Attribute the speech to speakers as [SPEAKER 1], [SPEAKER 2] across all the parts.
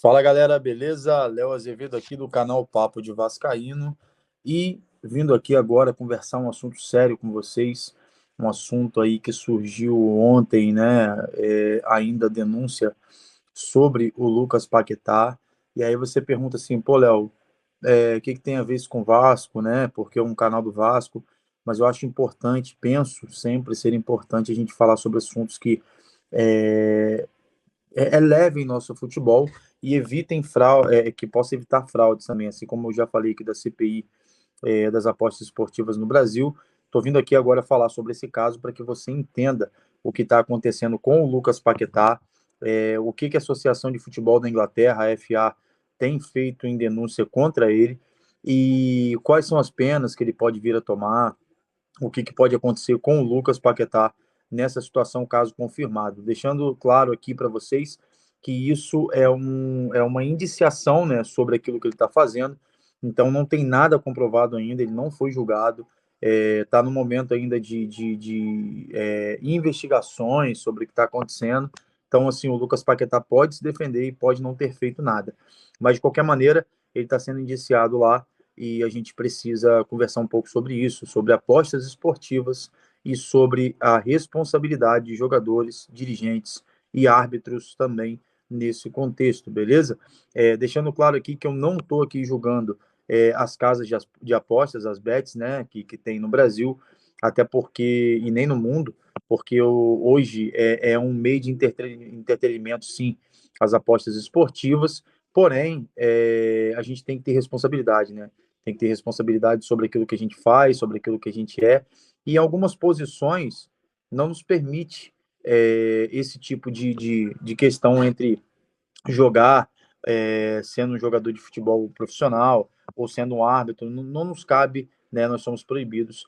[SPEAKER 1] Fala galera, beleza? Léo Azevedo aqui do canal Papo de Vascaíno e vindo aqui agora conversar um assunto sério com vocês, um assunto aí que surgiu ontem, né? Ainda denúncia sobre o Lucas Paquetá. E aí você pergunta assim, pô, Léo, o que que tem a ver isso com o Vasco, né? Porque é um canal do Vasco, mas eu acho importante, penso sempre ser importante a gente falar sobre assuntos que é, elevem nosso futebol e evitem fraude, que possa evitar fraudes também, assim como eu já falei aqui da CPI, das apostas esportivas no Brasil. Estou vindo aqui agora falar sobre esse caso para que você entenda o que está acontecendo com o Lucas Paquetá, o que, que a Associação de Futebol da Inglaterra, a FA, tem feito em denúncia contra ele e quais são as penas que ele pode vir a tomar, o que, que pode acontecer com o Lucas Paquetá nessa situação, caso confirmado. Deixando claro aqui para vocês que isso é uma indiciação, né, sobre aquilo que ele está fazendo, então não tem nada comprovado ainda, ele não foi julgado, está no momento ainda de investigações sobre o que está acontecendo. Então, assim, o Lucas Paquetá pode se defender e pode não ter feito nada. Mas, de qualquer maneira, ele está sendo indiciado lá e a gente precisa conversar um pouco sobre isso, sobre apostas esportivas e sobre a responsabilidade de jogadores, dirigentes e árbitros também nesse contexto, beleza? Deixando claro aqui que eu não estou aqui julgando as casas de apostas, as bets, né, que tem no Brasil, até porque, e nem no mundo, porque hoje é um meio de entretenimento, sim, as apostas esportivas, porém, a gente tem que ter responsabilidade, né? Tem que ter responsabilidade sobre aquilo que a gente faz, sobre aquilo que a gente é, e em algumas posições não nos permite esse tipo de questão entre jogar sendo um jogador de futebol profissional ou sendo um árbitro, não nos cabe, né? Nós somos proibidos,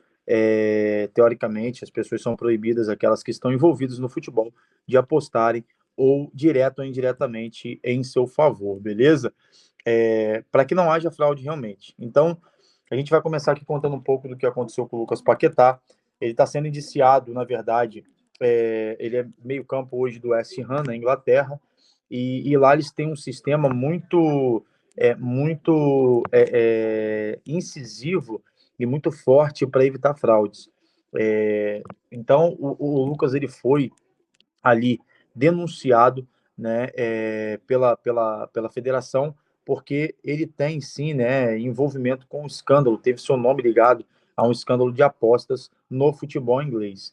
[SPEAKER 1] teoricamente, as pessoas são proibidas, aquelas que estão envolvidas no futebol, de apostarem ou direto ou indiretamente em seu favor, beleza? Para que não haja fraude realmente. Então, a gente vai começar aqui contando um pouco do que aconteceu com o Lucas Paquetá. Ele está sendo indiciado, na verdade, ele é meio-campo hoje do West Ham, na Inglaterra, e lá eles têm um sistema muito incisivo e muito forte para evitar fraudes. Então, o Lucas ele foi ali denunciado, né, pela federação, porque ele tem sim, né, envolvimento com um escândalo, teve seu nome ligado a um escândalo de apostas no futebol inglês.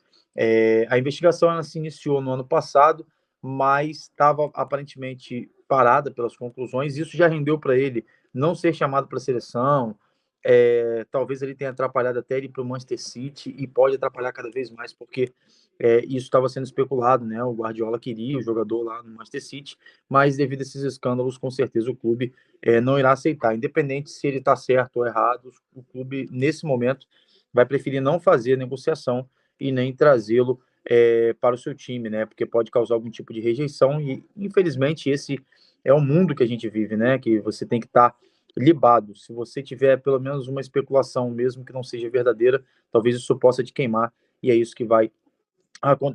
[SPEAKER 1] A investigação ela se iniciou no ano passado, mas estava aparentemente parada pelas conclusões. Isso já rendeu para ele não ser chamado para a seleção. Talvez ele tenha atrapalhado até ele para o Manchester City e pode atrapalhar cada vez mais, porque isso estava sendo especulado, né? O Guardiola queria o jogador lá no Manchester City, mas devido a esses escândalos, com certeza o clube não irá aceitar. Independente se ele está certo ou errado, o clube, nesse momento, vai preferir não fazer a negociação e nem trazê-lo para o seu time, né? Porque pode causar algum tipo de rejeição e, infelizmente, esse é o mundo que a gente vive, né? Que você tem que estar libado. Se você tiver pelo menos uma especulação, mesmo que não seja verdadeira, talvez isso possa te queimar e é isso que vai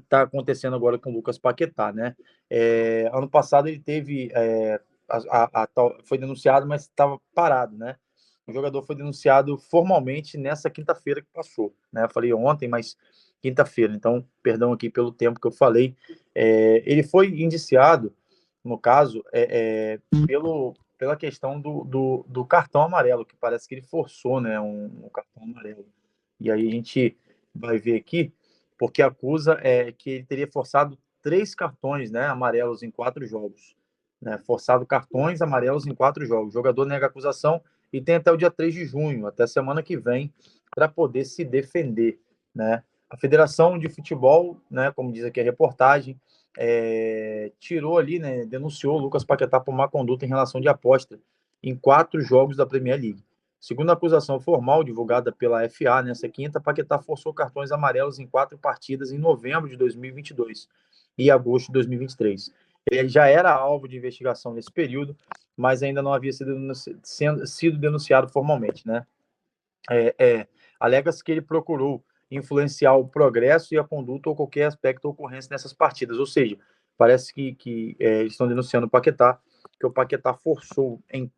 [SPEAKER 1] está acontecendo agora com o Lucas Paquetá, né? Ano passado ele teve foi denunciado, mas estava parado, né? O jogador foi denunciado formalmente nessa quinta-feira que passou, né? Eu falei ontem, mas quinta-feira. Então, perdão aqui pelo tempo que eu falei. Ele foi indiciado, no caso, pela questão do cartão amarelo, que parece que ele forçou, né? Um cartão amarelo. E aí a gente vai ver aqui porque acusa que ele teria forçado 3 cartões, né, amarelos em 4 jogos. Né, forçado cartões amarelos em 4 jogos. O jogador nega a acusação e tem até o dia 3 de junho, até semana que vem, para poder se defender. Né? A Federação de Futebol, né, como diz aqui a reportagem, tirou ali, né, denunciou o Lucas Paquetá por má conduta em relação de aposta em 4 jogos da Premier League. Segundo a acusação formal divulgada pela FA nessa quinta, Paquetá forçou cartões amarelos em 4 partidas em novembro de 2022 e agosto de 2023. Ele já era alvo de investigação nesse período, mas ainda não havia sido denunciado formalmente, né? Alega-se que ele procurou influenciar o progresso e a conduta ou qualquer aspecto ou ocorrência nessas partidas, ou seja, parece que eles estão denunciando o Paquetá que o Paquetá forçou em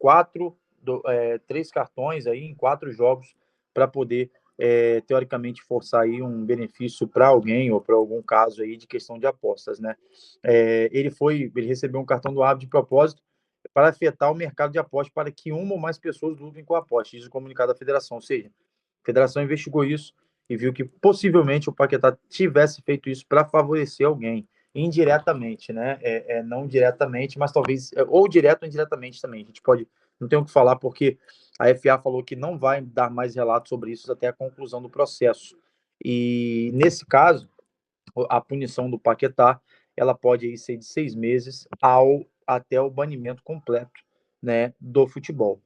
[SPEAKER 1] três cartões aí, em 4 jogos, para poder, teoricamente, forçar aí um benefício para alguém ou para algum caso aí de questão de apostas, né? Ele recebeu um cartão do árbitro de propósito para afetar o mercado de apostas para que uma ou mais pessoas lucrem com a aposta, diz o comunicado da federação. Ou seja, a federação investigou isso e viu que possivelmente o Paquetá tivesse feito isso para favorecer alguém, indiretamente, né? Não diretamente, mas talvez, ou direto ou indiretamente também. A gente pode, não tem o que falar, porque a FA falou que não vai dar mais relatos sobre isso até a conclusão do processo. E nesse caso, a punição do Paquetá, ela pode aí ser de 6 meses até o banimento completo, né, do futebol.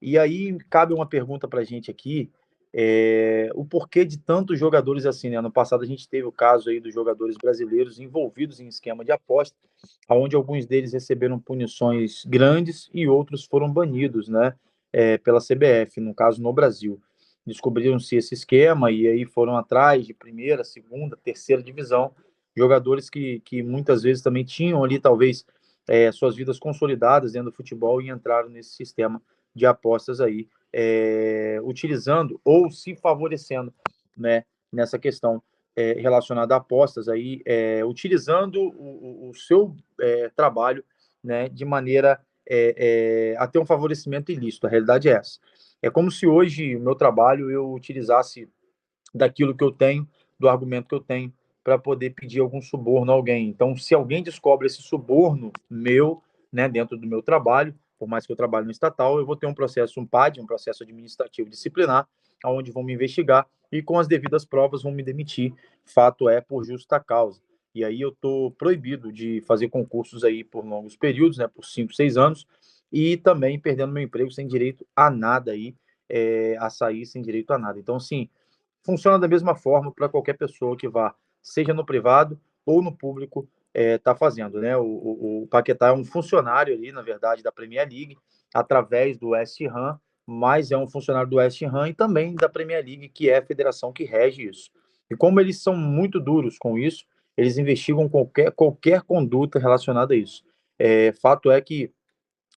[SPEAKER 1] E aí cabe uma pergunta para a gente aqui, o porquê de tantos jogadores assim, né? Ano passado a gente teve o caso aí dos jogadores brasileiros envolvidos em esquema de aposta, onde alguns deles receberam punições grandes e outros foram banidos, né? Pela CBF, no caso no Brasil. Descobriram-se esse esquema e aí foram atrás de primeira, segunda, terceira divisão, jogadores que muitas vezes também tinham ali talvez suas vidas consolidadas dentro do futebol e entraram nesse sistema de apostas aí, utilizando ou se favorecendo, né, nessa questão relacionada a apostas aí, utilizando o seu trabalho, né, de maneira a ter um favorecimento ilícito. A realidade é essa. É como se hoje o meu trabalho eu utilizasse daquilo que eu tenho, do argumento que eu tenho, para poder pedir algum suborno a alguém. Então, se alguém descobre esse suborno meu, né, dentro do meu trabalho, por mais que eu trabalhe no estatal, eu vou ter um processo, um PAD, um processo administrativo disciplinar, onde vão me investigar e com as devidas provas vão me demitir. Fato é por justa causa. E aí eu estou proibido de fazer concursos aí por longos períodos, né, por 5, 6 anos, e também perdendo meu emprego sem direito a nada aí, a sair sem direito a nada. Então, assim, funciona da mesma forma para qualquer pessoa que vá, seja no privado ou no público, está fazendo, né? O Paquetá é um funcionário ali, na verdade, da Premier League, através do West Ham, mas é um funcionário do West Ham e também da Premier League, que é a federação que rege isso. E como eles são muito duros com isso, eles investigam qualquer conduta relacionada a isso. Fato é que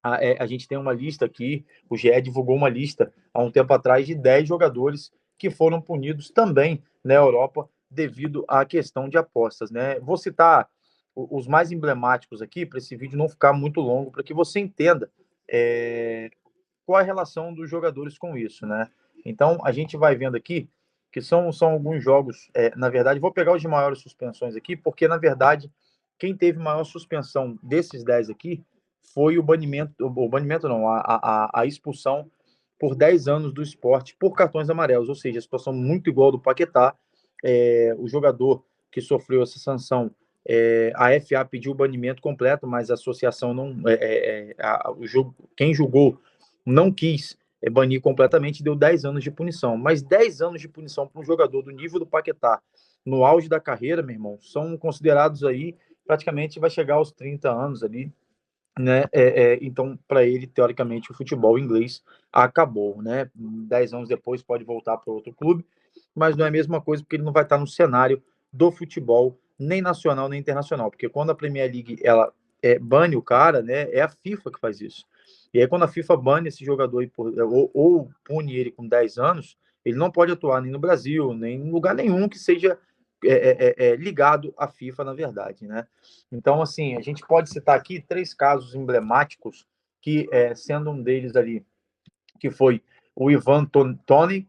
[SPEAKER 1] a gente tem uma lista aqui, o GE divulgou uma lista há um tempo atrás de 10 jogadores que foram punidos também na Europa devido à questão de apostas, né? Vou citar os mais emblemáticos aqui para esse vídeo não ficar muito longo, para que você entenda qual é a relação dos jogadores com isso, né? Então a gente vai vendo aqui que são alguns jogos, na verdade, vou pegar os de maiores suspensões aqui, porque na verdade quem teve maior suspensão desses 10 aqui foi o banimento não, a expulsão por 10 anos do esporte por cartões amarelos, ou seja, a situação muito igual do Paquetá. O jogador que sofreu essa sanção, a FA pediu o banimento completo, mas a associação não, quem julgou não quis banir completamente, deu 10 anos de punição. Mas 10 anos de punição para um jogador do nível do Paquetá, no auge da carreira, meu irmão, são considerados aí, praticamente vai chegar aos 30 anos ali, né? Então, para ele, teoricamente, o futebol inglês acabou, né? 10 anos depois pode voltar para outro clube, mas não é a mesma coisa porque ele não vai estar no cenário do futebol nem nacional nem internacional, porque quando a Premier League ela bane o cara, né? É a FIFA que faz isso. E aí quando a FIFA bane esse jogador ou pune ele com 10 anos, ele não pode atuar nem no Brasil, nem em lugar nenhum que seja ligado à FIFA, na verdade, né? Então, assim, a gente pode citar aqui 3 casos emblemáticos, que sendo um deles ali, que foi o Ivan Toney,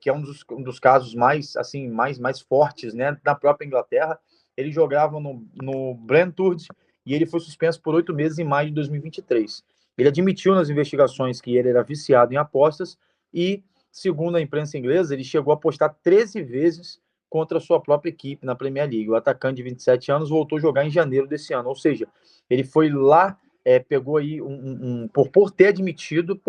[SPEAKER 1] que é um dos casos mais, assim, mais fortes, né, da própria Inglaterra. Ele jogava no Brentford e ele foi suspenso por 8 meses em maio de 2023. Ele admitiu nas investigações que ele era viciado em apostas e, segundo a imprensa inglesa, ele chegou a apostar 13 vezes contra a sua própria equipe na Premier League. O atacante de 27 anos voltou a jogar em janeiro desse ano, ou seja, ele foi lá, pegou aí por ter admitido,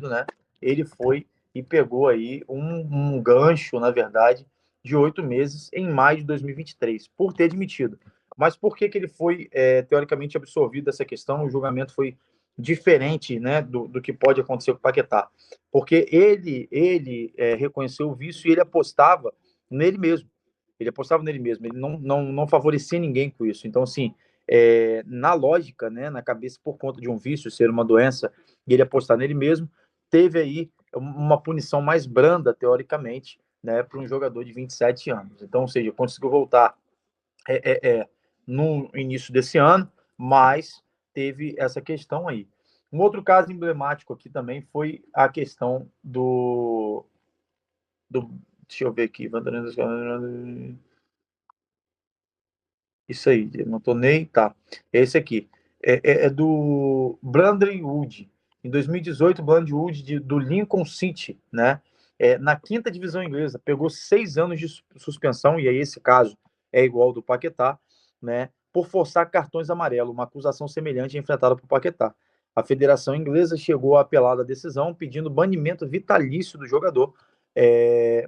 [SPEAKER 1] né? Ele foi e pegou aí um gancho, na verdade, de 8 meses em maio de 2023, por ter admitido. Mas por que ele foi, teoricamente, absorvido dessa questão? O julgamento foi diferente, né, do que pode acontecer com o Paquetá. Porque ele reconheceu o vício e ele apostava nele mesmo. Ele apostava nele mesmo, ele não favorecia ninguém com isso. Então, assim, na lógica, né, na cabeça, por conta de um vício, ser uma doença, e ele apostar nele mesmo, teve aí uma punição mais branda, teoricamente, né, para um jogador de 27 anos. Então, ou seja, conseguiu voltar no início desse ano, mas teve essa questão aí. Um outro caso emblemático aqui também foi a questão do deixa eu ver aqui, isso aí, não tô nem, tá. Esse aqui é do Brandon Wood. Em 2018, o Brandon Wood do Lincoln City, né? Na quinta divisão inglesa, pegou 6 anos de suspensão, e aí esse caso é igual ao do Paquetá, né? Por forçar cartões amarelos, uma acusação semelhante enfrentada por Paquetá. A Federação Inglesa chegou a apelar da decisão, pedindo banimento vitalício do jogador,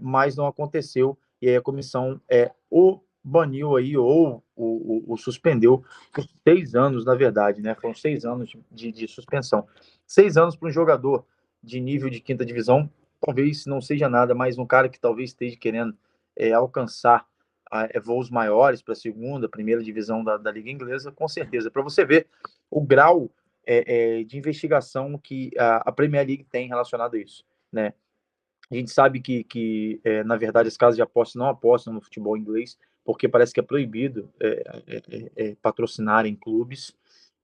[SPEAKER 1] mas não aconteceu, e aí a comissão o baniu aí, ou o suspendeu por 6 anos, na verdade, né? Foram 6 anos de suspensão. 6 anos para um jogador de nível de quinta divisão, talvez não seja nada, mas um cara que talvez esteja querendo alcançar voos maiores para a segunda, primeira divisão da Liga Inglesa, com certeza. Para você ver o grau de investigação que a Premier League tem relacionado a isso, né? A gente sabe que na verdade, as casas de apostas não apostam no futebol inglês, porque parece que é proibido patrocinarem clubes,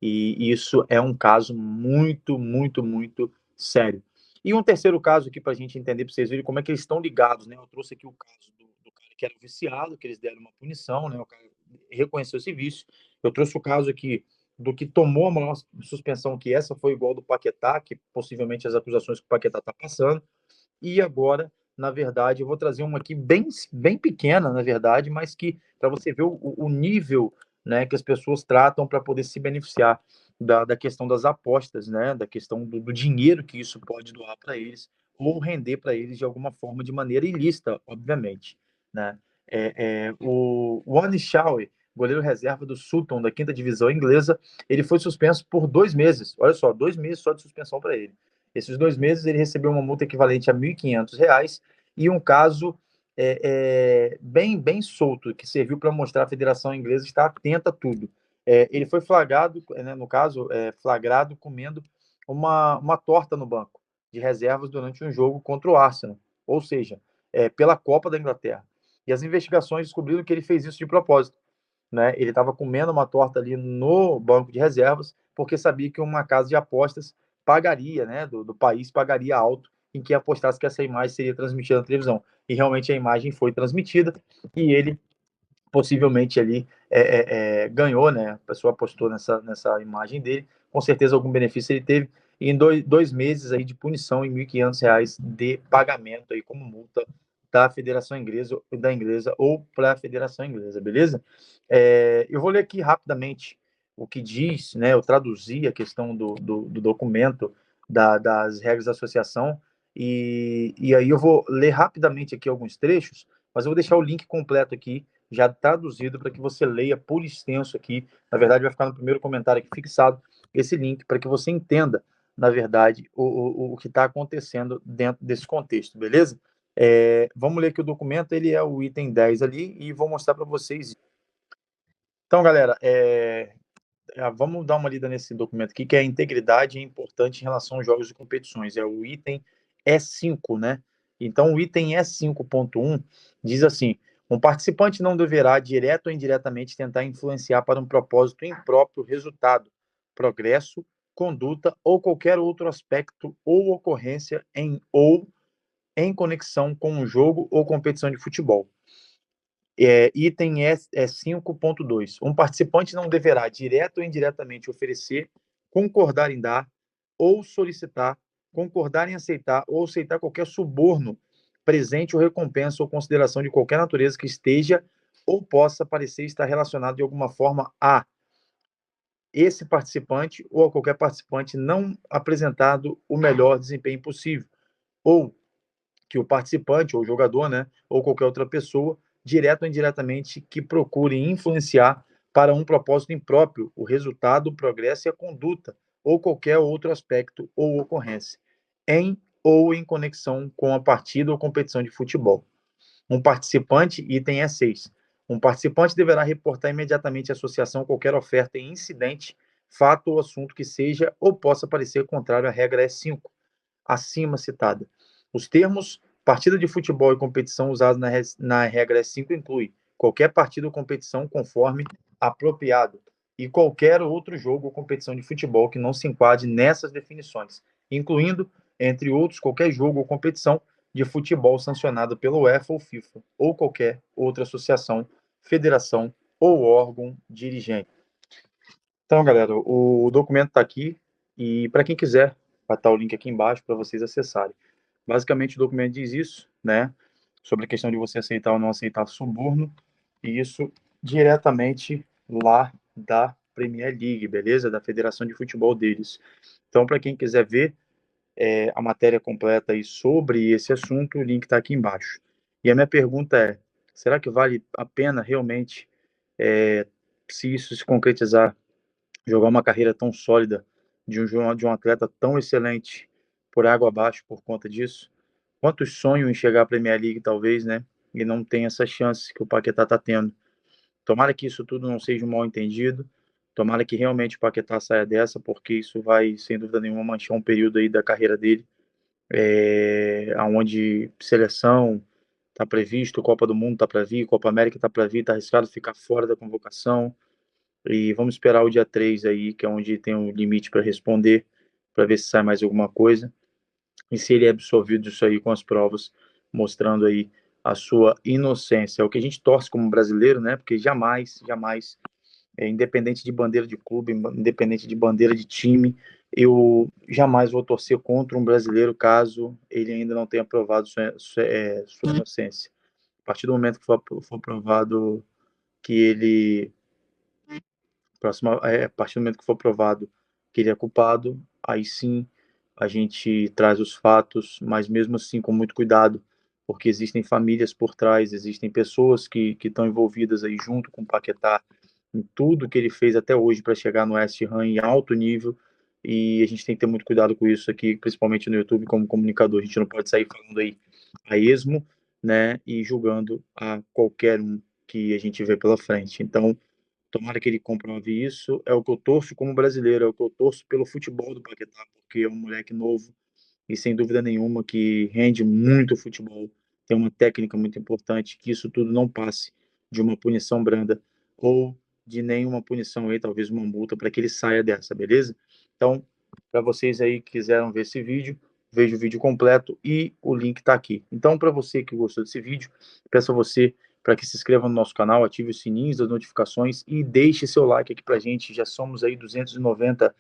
[SPEAKER 1] e isso é um caso muito, muito, muito sério. E um terceiro caso aqui para a gente entender, para vocês verem como é que eles estão ligados, né? Eu trouxe aqui o caso do cara que era viciado, que eles deram uma punição, né? O cara reconheceu esse vício. Eu trouxe o caso aqui do que tomou a maior suspensão, que essa foi igual do Paquetá, que possivelmente as acusações que o Paquetá está passando. E agora, na verdade, eu vou trazer uma aqui bem pequena, na verdade, mas que para você ver o nível, né, que as pessoas tratam para poder se beneficiar da questão das apostas, né, da questão do dinheiro que isso pode doar para eles, ou render para eles de alguma forma, de maneira ilícita, obviamente, né. O Wani Shaw, goleiro reserva do Sutton, da quinta divisão inglesa, ele foi suspenso por 2 meses. Olha só, 2 meses só de suspensão para ele. Esses 2 meses ele recebeu uma multa equivalente a R$ 1.500 e um caso bem solto, que serviu para mostrar a Federação Inglesa estar atenta a tudo. Ele foi flagrado, né, no caso, flagrado comendo uma torta no banco de reservas durante um jogo contra o Arsenal, ou seja, pela Copa da Inglaterra. E as investigações descobriram que ele fez isso de propósito, né? Ele estava comendo uma torta ali no banco de reservas, porque sabia que uma casa de apostas pagaria, né, do país pagaria alto em que apostasse que essa imagem seria transmitida na televisão. E realmente a imagem foi transmitida, e ele possivelmente ali ganhou, né? A pessoa apostou nessa imagem dele, com certeza algum benefício ele teve, e em 2 meses aí de punição e R$ 1.500 de pagamento aí como multa da Federação Inglesa, ou para a Federação Inglesa, beleza? Eu vou ler aqui rapidamente o que diz, né? Eu traduzi a questão do documento das regras da associação, e aí eu vou ler rapidamente aqui alguns trechos, mas eu vou deixar o link completo aqui já traduzido para que você leia por extenso aqui. Na verdade, vai ficar no primeiro comentário aqui fixado esse link para que você entenda, na verdade, o que está acontecendo dentro desse contexto, beleza? Vamos ler que o documento ele é o item 10 ali e vou mostrar para vocês. Então, galera, vamos dar uma lida nesse documento aqui, que a integridade é importante em relação aos jogos e competições. É o item E5, né? Então, o item E5.1 diz assim: um participante não deverá, direto ou indiretamente, tentar influenciar para um propósito impróprio resultado, progresso, conduta ou qualquer outro aspecto ou ocorrência em conexão com um jogo ou competição de futebol. Item E5.2. Um participante não deverá, direto ou indiretamente, oferecer, concordar em dar ou solicitar, concordar em aceitar ou aceitar qualquer suborno, presente ou recompensa ou consideração de qualquer natureza que esteja ou possa parecer estar relacionado de alguma forma a esse participante ou a qualquer participante não apresentado o melhor desempenho possível, ou que o participante, ou o jogador, né, ou qualquer outra pessoa, direto ou indiretamente, que procure influenciar para um propósito impróprio o resultado, o progresso e a conduta, ou qualquer outro aspecto ou ocorrência, em ou em conexão com a partida ou competição de futebol. Um participante, item E6. Um participante deverá reportar imediatamente à associação qualquer oferta em incidente, fato ou assunto que seja ou possa parecer contrário à regra E5, acima citada. Os termos partida de futebol e competição usados na regra E5 inclui qualquer partida ou competição conforme apropriado e qualquer outro jogo ou competição de futebol que não se enquadre nessas definições, incluindo, entre outros, qualquer jogo ou competição de futebol sancionado pela UEFA ou FIFA, ou qualquer outra associação, federação ou órgão dirigente. Então, galera, o documento está aqui e para quem quiser, vai estar o link aqui embaixo para vocês acessarem. Basicamente, o documento diz isso, né? Sobre a questão de você aceitar ou não aceitar suborno, e isso diretamente lá da Premier League, beleza? Da Federação de Futebol deles. Então, para quem quiser ver a matéria completa aí sobre esse assunto, o link está aqui embaixo. E a minha pergunta é: será que vale a pena realmente, se isso se concretizar, jogar uma carreira tão sólida de um atleta tão excelente por água abaixo por conta disso? Quantos sonham em chegar à Premier League, talvez, né? E não tem essa chance que o Paquetá está tendo. Tomara que isso tudo não seja um mal entendido. Tomara que realmente o Paquetá saia dessa, porque isso vai, sem dúvida nenhuma, manchar um período aí da carreira dele, aonde seleção está previsto, Copa do Mundo está para vir, Copa América está para vir, está arriscado ficar fora da convocação. E vamos esperar o dia 3 aí, que é onde tem um limite para responder, para ver se sai mais alguma coisa. E se ele é absolvido disso aí com as provas, mostrando aí a sua inocência. É o que a gente torce como brasileiro, né? Porque jamais, jamais, independente de bandeira de clube, independente de bandeira de time, eu jamais vou torcer contra um brasileiro caso ele ainda não tenha provado sua inocência. A partir do momento que for provado que ele a partir do momento que for provado que ele é culpado, aí sim a gente traz os fatos, mas mesmo assim com muito cuidado, porque existem famílias por trás, existem pessoas que estão envolvidas aí junto com o Paquetá em tudo que ele fez até hoje para chegar no West Ham em alto nível, e a gente tem que ter muito cuidado com isso aqui, principalmente no YouTube como comunicador. A gente não pode sair falando aí a esmo, né, e julgando a qualquer um que a gente vê pela frente. Então, tomara que ele comprove isso. É o que eu torço como brasileiro, é o que eu torço pelo futebol do Paquetá, porque é um moleque novo e sem dúvida nenhuma que rende muito futebol, tem uma técnica muito importante, que isso tudo não passe de uma punição branda ou de nenhuma punição aí, talvez uma multa, para que ele saia dessa, beleza? Então, para vocês aí que quiseram ver esse vídeo, veja o vídeo completo e o link está aqui. Então, para você que gostou desse vídeo, peço a você para que se inscreva no nosso canal, ative os sininhos das notificações e deixe seu like aqui para a gente. Já somos aí 290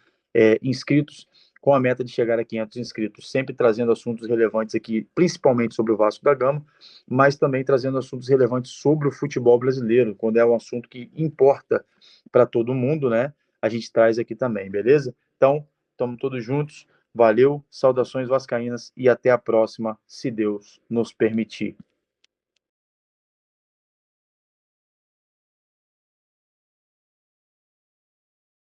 [SPEAKER 1] inscritos, com a meta de chegar a 500 inscritos, sempre trazendo assuntos relevantes aqui, principalmente sobre o Vasco da Gama, mas também trazendo assuntos relevantes sobre o futebol brasileiro, quando é um assunto que importa para todo mundo, né? A gente traz aqui também, beleza? Então, estamos todos juntos. Valeu, saudações vascaínas e até a próxima, se Deus nos permitir.